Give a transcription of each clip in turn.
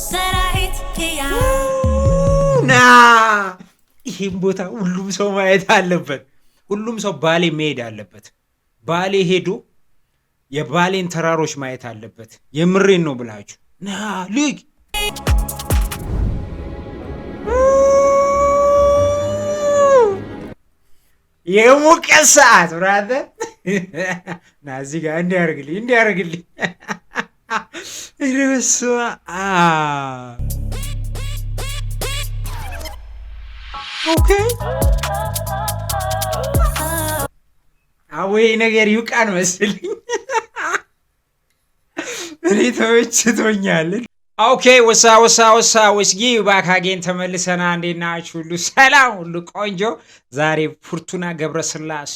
ሰራዊት ኪያ ና ይሄን ቦታ ሁሉም ሰው ማየት አለበት። ሁሉም ሰው ባሌ መሄድ አለበት። ባሌ ሄዶ የባሌን ተራሮች ማየት አለበት። የምሬን ነው ብላችሁ ና ልጅ የሙቀት ሰዓት ብራዘር ና እዚህ ጋር እንዲያርግልኝ ረስ ኦኬ አወይ ነገር ይውቃን መስልኝ እኔ ተመችቶኛል። ኦኬ ወስጊ ባካጌን ተመልሰና እንዴት ናችሁ? ሁሉ ሰላም፣ ሁሉ ቆንጆ። ዛሬ ፉርቱና ገብረስላሴ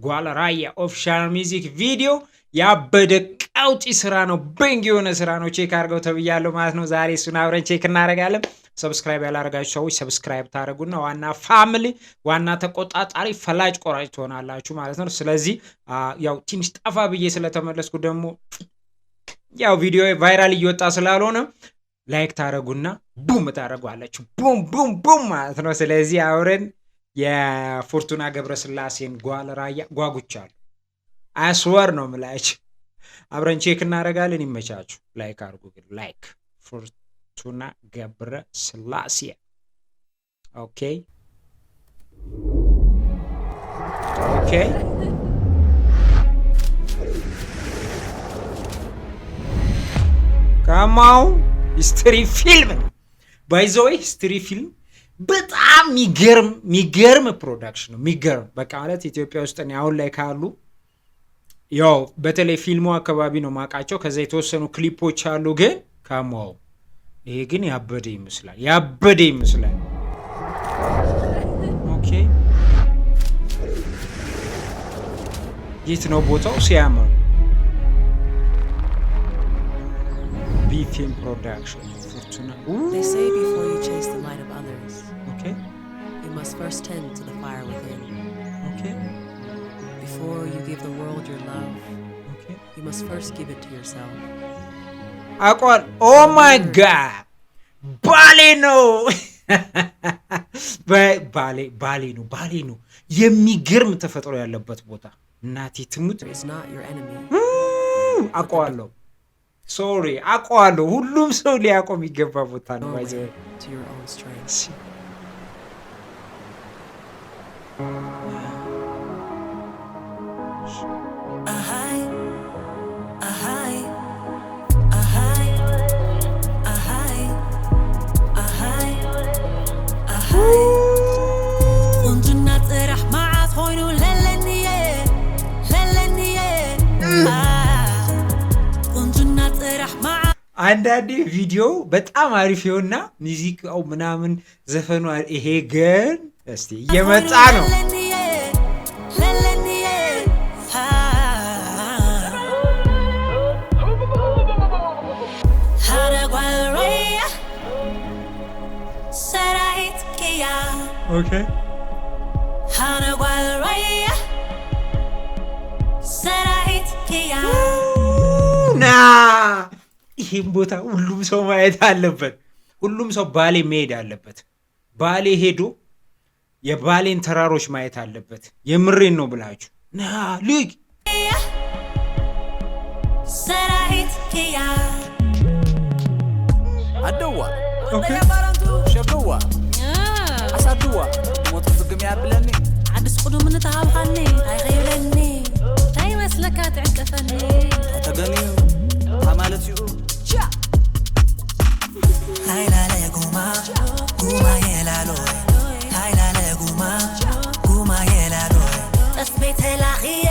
ጓል ራያ ኦፊሻል ሚውዚክ ቪዲዮ ያበደ ቀውጢ ስራ ነው፣ በንግ የሆነ ስራ ነው። ቼክ አድርገው ተብያለሁ ማለት ነው። ዛሬ እሱን አብረን ቼክ እናደርጋለን። ሰብስክራይብ ያላደረጋችሁ ሰዎች ሰብስክራይብ ታደርጉና ዋና ፋሚሊ ዋና ተቆጣጣሪ ፈላጭ ቆራጭ ትሆናላችሁ ማለት ነው። ስለዚህ ያው ትንሽ ጠፋ ብዬ ስለተመለስኩ ደግሞ ያው ቪዲዮ ቫይራል እየወጣ ስላልሆነ ላይክ ታደርጉና ቡም ታደርጓላችሁ። ቡም ማለት ነው። ስለዚህ አብረን የፉርቱና ገብረስላሴን ጓል ራያ ጓጉቻለሁ። አስወር ነው የምላችሁ። አብረን ቼክ እናደርጋለን። ይመቻችሁ። ላይክ አድርጉ። ግን ላይክ ፉርቱና ገብረስላሴ ኦኬ ከማው ሂስትሪ ፊልም ባይዘው ሂስትሪ ፊልም በጣም የሚገርም ፕሮዳክሽን ነው። የሚገርም በቃ ማለት ኢትዮጵያ ውስጥ ነው አሁን ላይ ካሉ ያው በተለይ ፊልሙ አካባቢ ነው ማቃቸው። ከዛ የተወሰኑ ክሊፖች አሉ። ግን ከማው ይሄ ግን ያበደ ይመስላል። ኦኬ የት ነው ቦታው? ሲያምር Film production. They say before you chase the light of others, okay, you must first tend to the fire within. Okay. Before you give the world your love, okay, you must first give it to yourself. Aqual, oh my God, Balino, Balino. የሚገርም ተፈጥሮ ያለበት ቦታ እናቴ ትሙት is not your enemy. አቋለው ሶሪ አቋለው ሁሉም ሰው ሊያቆም ይገባ ቦታ ነው። ባይዘው to your own strength. አንዳንዴ ቪዲዮ በጣም አሪፍ ይሆንና ሙዚቃው ምናምን ዘፈኑ ይሄ ግን እስቲ እየመጣ ነው። ኦኬ ና ይሄን ቦታ ሁሉም ሰው ማየት አለበት። ሁሉም ሰው ባሌ መሄድ አለበት። ባሌ ሄዶ የባሌን ተራሮች ማየት አለበት። የምሬን ነው ብላችሁ ና ልጅ ሰራዊት ኪያ አደዋ ኦኬ ሸገዋ አሳድዋ ሞት ፍግም ያብለኒ አዲስ ቁዱ ምን ተሃብሃኒ አይኸይለኒ ታይ መስለካ ትዕቀፈኒ ተገኒ ማለት ይኡ ሃይላለ ጉማ የላሎ ሃይላለ ጉማ የላሎ ተስቤተ ላኺየ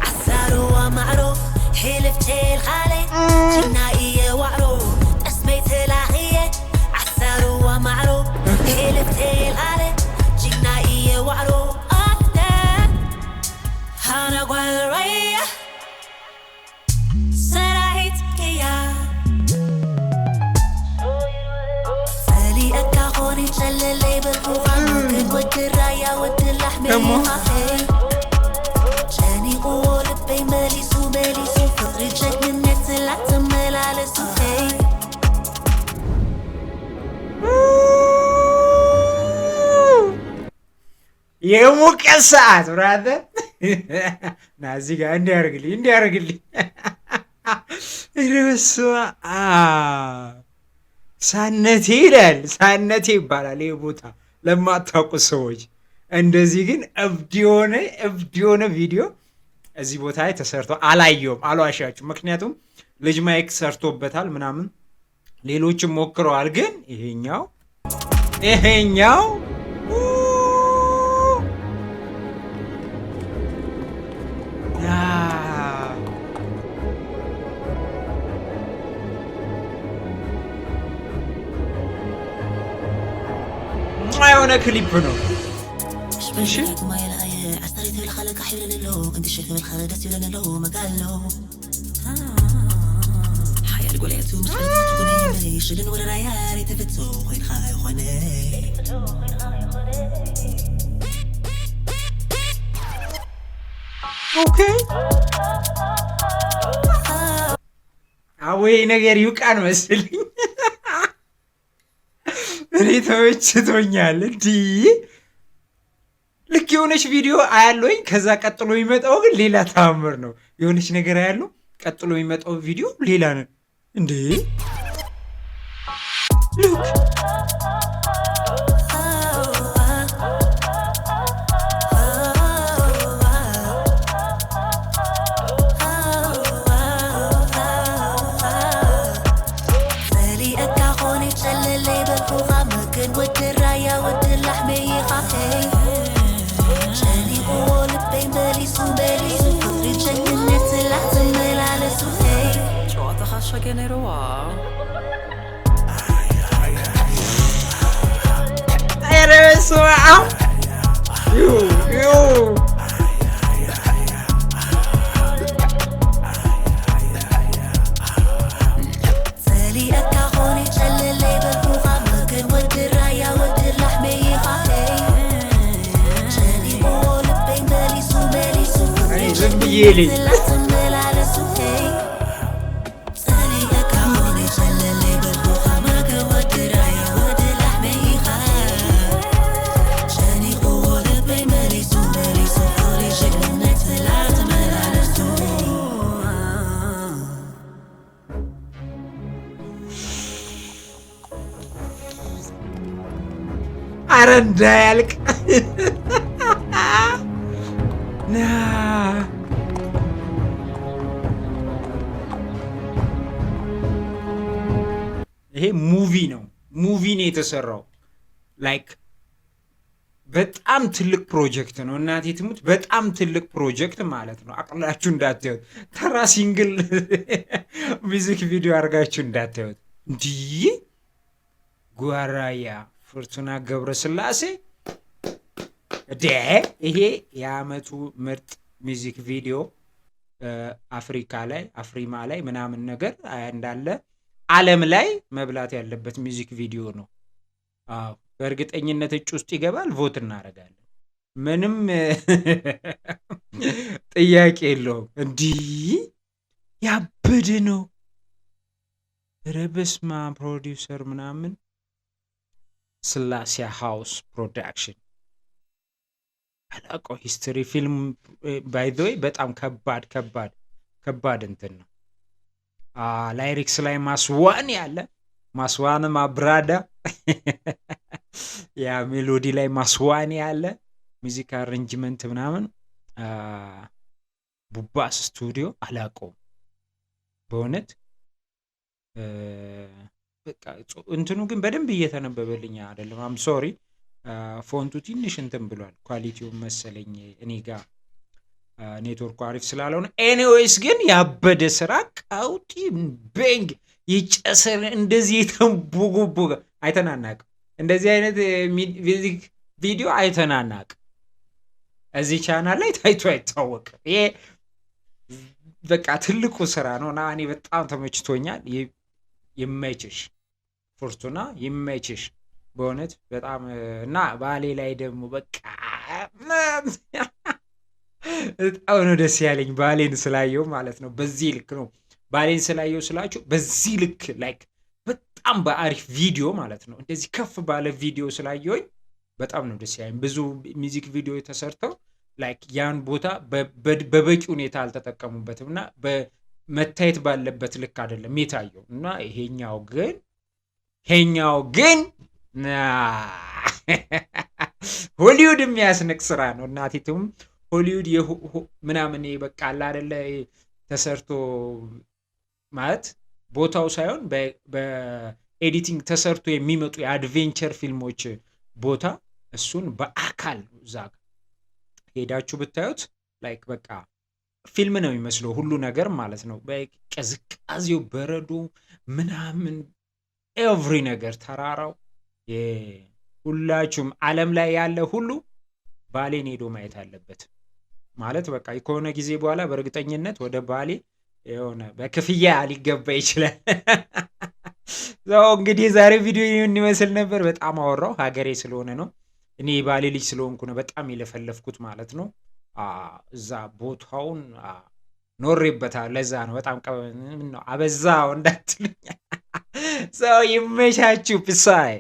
አሳሩ ወማዕሮ ሒልፍቴ ልኻለ ጅናኢየ ዋዕሮ ተስቤተ ላኺየ አሳሩ ወማዕሮ ሒልፍቴ ልኻለ ጅናኢየ ዋዕሮ አደ ሃነ ጓል ራያ ሰራዊት ኪያ شللي بالروان ممكن ود الراية ود اللحم الخفي جاني قولبي ماليسو فطري جاك منك طلعت ملالسو في የሙቀት ሰዓት ብራዘር ና እዚህ ጋር እንዲያርግልኝ ረበስዋ ሳነቴ ይላል። ሳነቴ ይባላል ይህ ቦታ ለማታውቁ ሰዎች። እንደዚህ ግን እብድ የሆነ ቪዲዮ እዚህ ቦታ ላይ ተሰርቶ አላየውም፣ አልዋሻችሁ። ምክንያቱም ልጅ ማይክ ሰርቶበታል ምናምን፣ ሌሎችም ሞክረዋል። ግን ይሄኛው የሆነ ክሊፕ ነው። እሺ ኦኬ አወይ ነገር ይውቃን መስልኝ። እኔ ተመችቶኛል። እንዲህ ልክ የሆነች ቪዲዮ አያለሁኝ። ከዛ ቀጥሎ የሚመጣው ግን ሌላ ተአምር ነው። የሆነች ነገር አያለሁ፣ ቀጥሎ የሚመጣው ቪዲዮ ሌላ ነው። እንዴ ሉክ Yeli. Aranda ያልቅ ይሄ ሙቪ ነው የተሰራው። ላይክ በጣም ትልቅ ፕሮጀክት ነው። እናቴ ትሙት በጣም ትልቅ ፕሮጀክት ማለት ነው። አቅላችሁ እንዳታዩት፣ ተራ ሲንግል ሚውዚክ ቪዲዮ አድርጋችሁ እንዳታዩት። እንዲህ ጓራያ ፍርቱና ገብረስላሴ ይሄ የአመቱ ምርጥ ሚውዚክ ቪዲዮ አፍሪካ ላይ አፍሪማ ላይ ምናምን ነገር እንዳለ ዓለም ላይ መብላት ያለበት ሚውዚክ ቪዲዮ ነው። በእርግጠኝነት እጭ ውስጥ ይገባል። ቮት እናደርጋለን። ምንም ጥያቄ የለውም። እንዲህ ያበደ ነው። ረበስማ ፕሮዲውሰር ምናምን ስላሴ ሃውስ ፕሮዳክሽን አላቆ ሂስትሪ ፊልም ባይ ዘ ወይ በጣም ከባድ እንትን ነው። ላይሪክስ ላይ ማስዋን ማብራዳ ያ ሜሎዲ ላይ ማስዋን ያለ ሚውዚክ አሬንጅመንት ምናምን ቡባስ ስቱዲዮ አላቆም በእውነት በቃ እንትኑ ግን በደንብ እየተነበበልኝ አይደለም። አም ሶሪ ፎንቱ ትንሽ እንትን ብሏል። ኳሊቲው መሰለኝ እኔ ጋር ኔትወርኩ አሪፍ ስላልሆነ። ኤኒዌይስ ግን ያበደ ስራ ቀውጢ ቤንግ ይጨሰር እንደዚህ የተንቦጎቦገ አይተናናቅ። እንደዚህ አይነት ሚውዚክ ቪዲዮ አይተናናቅ። እዚህ ቻናል ላይ ታይቶ አይታወቅም። ይሄ በቃ ትልቁ ስራ ነውና እኔ በጣም ተመችቶኛል። ይመችሽ ፍርቱና ይመችሽ በእውነት በጣም እና ባሌ ላይ ደግሞ በቃ በጣም ነው ደስ ያለኝ ባሌን ስላየው ማለት ነው። በዚህ ልክ ነው ባሌን ስላየው ስላችሁ በዚህ ልክ ላይክ በጣም በአሪፍ ቪዲዮ ማለት ነው። እንደዚህ ከፍ ባለ ቪዲዮ ስላየውኝ በጣም ነው ደስ ያለኝ። ብዙ ሚውዚክ ቪዲዮ ተሰርተው ላይክ ያን ቦታ በበቂ ሁኔታ አልተጠቀሙበትም እና በመታየት ባለበት ልክ አይደለም የታየው እና ይሄኛው ግን ሆሊውድ የሚያስንቅ ስራ ነው። እናቲቱም ሆሊውድ ምናምን በቃ አለ አይደለ ተሰርቶ ማለት ቦታው ሳይሆን በኤዲቲንግ ተሰርቶ የሚመጡ የአድቬንቸር ፊልሞች ቦታ እሱን በአካል እዛ ሄዳችሁ ብታዩት ላይክ በቃ ፊልም ነው የሚመስለው ሁሉ ነገር ማለት ነው። በቅዝቃዜው በረዶ ምናምን ኤቭሪ ነገር ተራራው ሁላችሁም ዓለም ላይ ያለ ሁሉ ባሌን ሄዶ ማየት አለበት ማለት በቃ ከሆነ ጊዜ በኋላ በእርግጠኝነት ወደ ባሌ የሆነ በክፍያ ሊገባ ይችላል። እንግዲህ ዛሬ ቪዲዮ ይህን ይመስል ነበር። በጣም አወራው ሀገሬ ስለሆነ ነው። እኔ ባሌ ልጅ ስለሆንኩ ነው በጣም የለፈለፍኩት ማለት ነው። እዛ ቦታውን ኖሬበታል። ለዛ ነው በጣም አበዛው እንዳትሉኝ። ይመቻችሁ። ፒሳይ